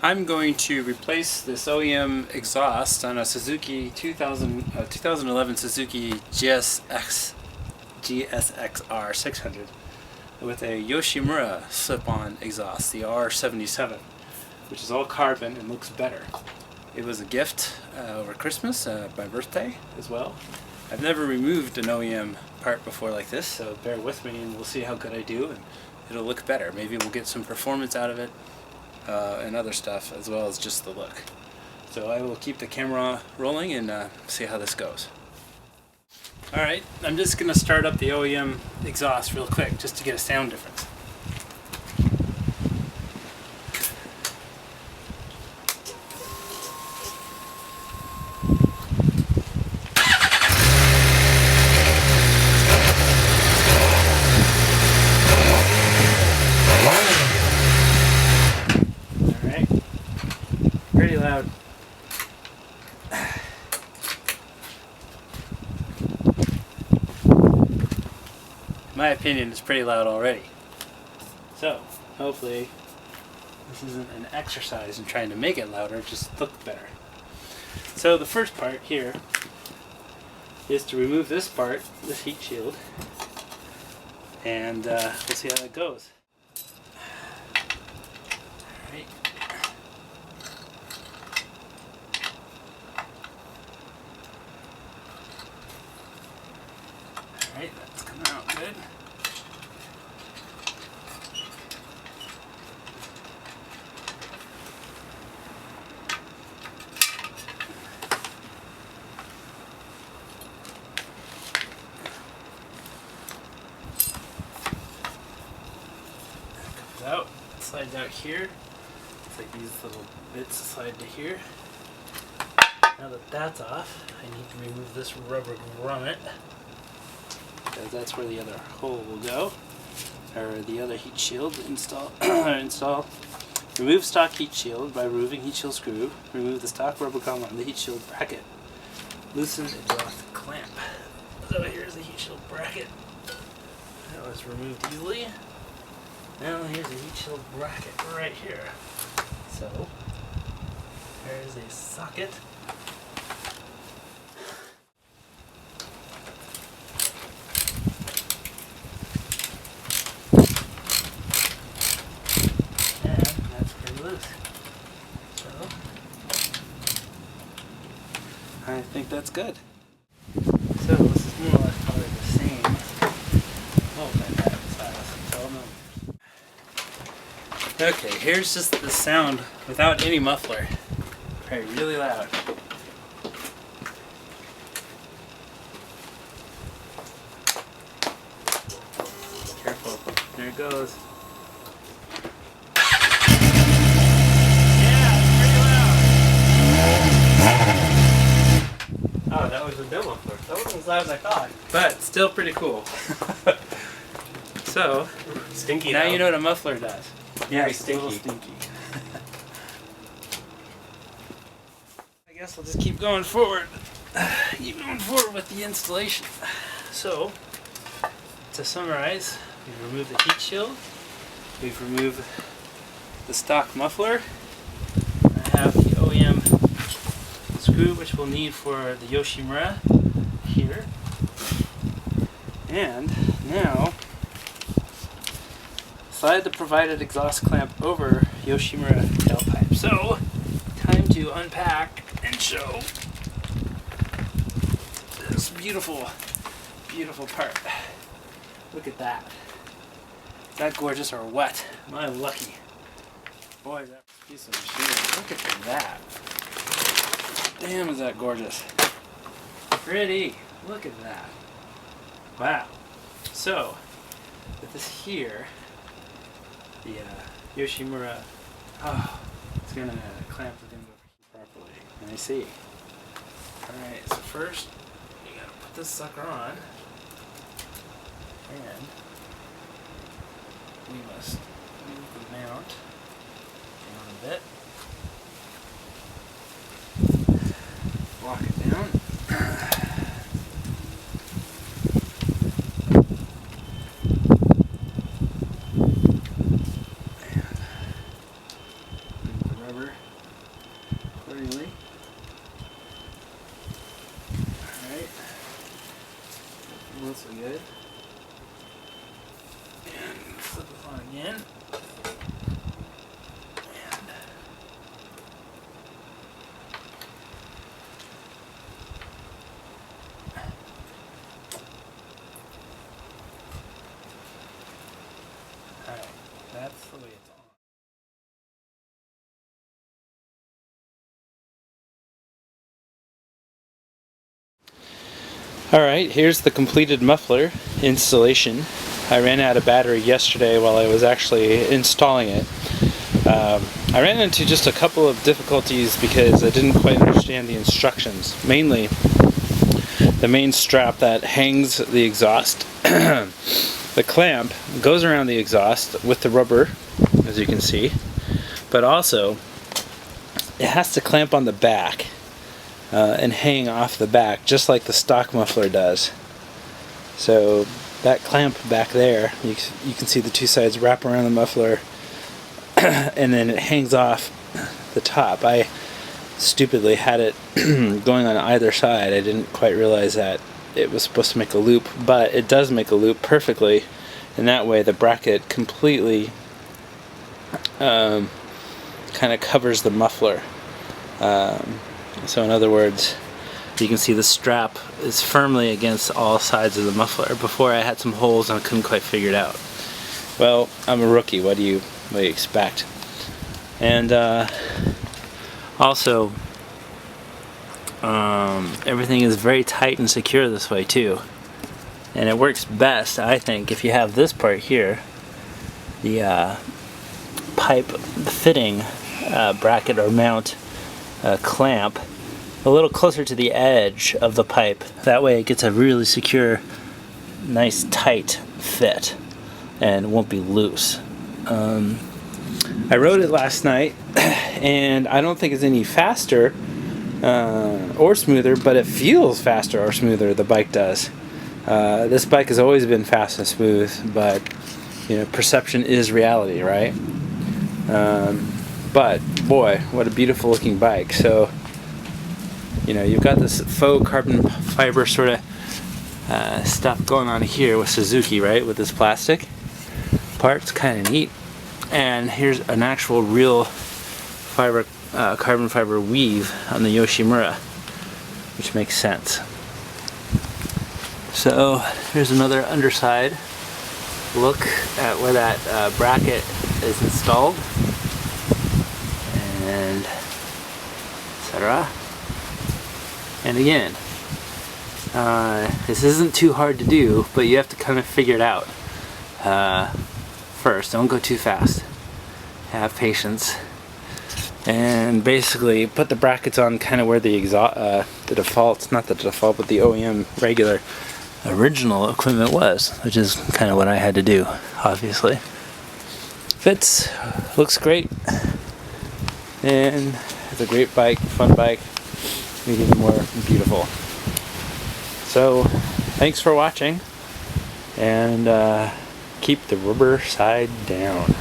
I'm going to replace this OEM exhaust on a Suzuki 2011 Suzuki GSX-R600 with a Yoshimura slip-on exhaust, the R-77, which is all carbon and looks better. It was a gift over Christmas, my birthday as well. I've never removed an OEM part before like this, so bear with me and we'll see how good I do, and it'll look better. Maybe we'll get some performance out of it and other stuff, as well as just the look. So I will keep the camera rolling and see how this goes. Alright, I'm just going to start up the OEM exhaust real quick just to get a sound difference. Pretty loud. In my opinion, it's pretty loud already. So, hopefully, this isn't an exercise in trying to make it louder, just look better. So the first part here is to remove this part, this heat shield, and we'll see how that goes. Alright. Alright, that's coming out good. That comes out, slides out here. It's like these little bits slide to here. Now that that's off, I need to remove this rubber grommet, because that's where the other hole will go, or the other heat shield install. Remove stock heat shield by removing heat shield screw. Remove the stock rubber grommet on the heat shield bracket. Loosen exhaust clamp. So here's the heat shield bracket. That was removed easily. Now here's the heat shield bracket right here. So there's a socket. I think that's good. So this is more or less probably the same. Oh, that size. Okay, here's just the sound without any muffler. Okay, really loud. Careful. There it goes. Oh, that was a demo for it. That wasn't as loud as I thought. But still pretty cool. So, Stinky now though. you know what a muffler does. Yeah, It's a little stinky. I guess I'll just keep going forward. Keep going forward with the installation. So, to summarize, we've removed the heat shield. We've removed the stock muffler. I have the OEM screw, which we'll need for the Yoshimura here. And now, slide the provided exhaust clamp over Yoshimura tailpipe. So, time to unpack and show this beautiful, beautiful part. Look at that. Is that gorgeous or what? Am I lucky? Boy, is that piece of machinery. Look at that. Damn, is that gorgeous. Pretty. Look at that. Wow. So, with this here, the Yoshimura, it's going to clamp the thing over properly. And I see. Alright, so first, you got to put this sucker on. And we must move the mount down a bit. Lock it down. And move the rubber. again. Alright, that's the way it's on. Alright, here's the completed muffler installation. I ran out of battery yesterday while I was actually installing it. I ran into just a couple of difficulties because I didn't quite understand the instructions. Mainly, the main strap that hangs the exhaust. The clamp goes around the exhaust with the rubber, as you can see, but also it has to clamp on the back and hang off the back, just like the stock muffler does. So that clamp back there, you can see the two sides wrap around the muffler and then it hangs off the top. I stupidly had it going on either side. I didn't quite realize that it was supposed to make a loop, but it does make a loop perfectly, and that way the bracket completely kind of covers the muffler. So in other words, you can see the strap is firmly against all sides of the muffler. Before I had some holes and I couldn't quite figure it out. Well, I'm a rookie, what do you expect? And also, everything is very tight and secure this way too. And it works best, I think, if you have this part here, the pipe fitting bracket or mount clamp a little closer to the edge of the pipe. That way it gets a really secure, nice tight fit and won't be loose. I rode it last night and I don't think it's any faster or smoother, but it feels faster or smoother, the bike does. This bike has always been fast and smooth, but you know, perception is reality, right? But boy, what a beautiful looking bike. So you know, you've got this faux carbon fiber sort of stuff going on here with Suzuki, right? With this plastic part, it's kind of neat. And here's an actual real fiber, carbon fiber weave on the Yoshimura, which makes sense. So here's another underside look at where that bracket is installed, and etc. And again, this isn't too hard to do, but you have to kind of figure it out first. Don't go too fast. Have patience. And basically put the brackets on kind of where the default, not the default, but the OEM regular original equipment was, which is kind of what I had to do, obviously. Fits, looks great, and it's a great bike, fun bike. Made even more beautiful. So thanks for watching, and keep the rubber side down.